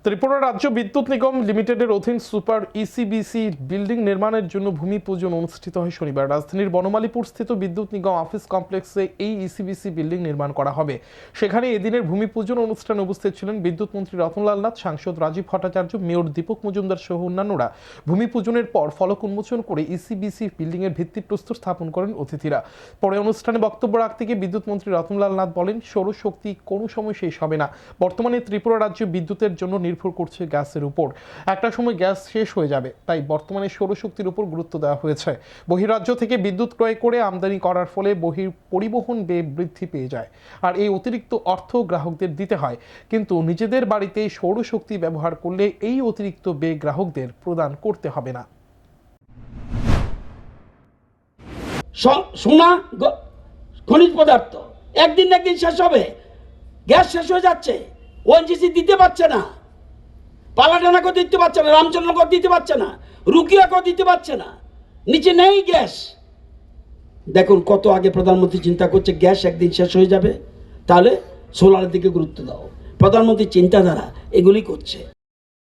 ত্রিপুরা রাজ্য বিদ্যুৎ নিগম লিমিটেডের অধীন সুপার ইসিবিসি বিল্ডিং নির্মাণের জন্য ভূমি পূজন অনুষ্ঠিত হয় শনিবার। রাজধানীর বনমালীপুর স্থিত বিদ্যুৎ নিগম অফিস কমপ্লেক্সে এই ইসিবিসি বিল্ডিং নির্মাণ করা হবে। সেখানে এদিনের ভূমি পূজন অনুষ্ঠানে উপস্থিত ছিলেন বিদ্যুৎ মন্ত্রী রতনলাল নাথ, সাংসদ রাজীব ভট্টাচার্য, মেয়র দীপক মজুমদার সহ অন্যান্যরা। ভূমি পূজনের পর ফলক উন্মোচন করে ইসিবিসি বিল্ডিং এর ভিত্তিপ্রস্তর স্থাপন করেন অতিথিরা। পরে অনুষ্ঠানে বক্তব্য রাখতে গিয়ে বিদ্যুৎ মন্ত্রী রতনলাল নাথ বলেন, সৌরশক্তি কোনো সময় শেষ হবে না। বর্তমানে ত্রিপুরা রাজ্যে বিদ্যুতের জন্য নির্ভর করছে গ্যাসের উপর। একটা সময় গ্যাস শেষ হয়ে যাবে, তাই বর্তমানে সৌরশক্তির উপর গুরুত্ব দেওয়া হয়েছে। বহিরাজ্য থেকে বিদ্যুৎ ক্রয় করে আমদানি করার ফলে পরিবহন ব্যয় বৃদ্ধি পেয়ে যায়, আর এই অতিরিক্ত অর্থ গ্রাহকদের দিতে হয়। কিন্তু নিজেদের বাড়িতে সৌরশক্তি ব্যবহার করলে এই অতিরিক্ত ব্যয় গ্রাহকদের প্রদান করতে হবে না। সোনা খনিজ পদার্থ একদিন না একদিন শেষ হবে। গ্যাস শেষ হয়ে যাচ্ছে, ওএনজিসি দিতে পারছে না, পালাটানাকেও দিতে পারছে না, রামচন্দ্রকেও দিতে পারছে না, রুকিয়াকেও দিতে পারছে না, নিচে নেই গ্যাস। দেখুন কত আগে প্রধানমন্ত্রী চিন্তা করছে গ্যাস একদিন শেষ হয়ে যাবে, তাহলে সোলারের দিকে গুরুত্ব দাও। প্রধানমন্ত্রীর চিন্তাধারা এগুলি করছে।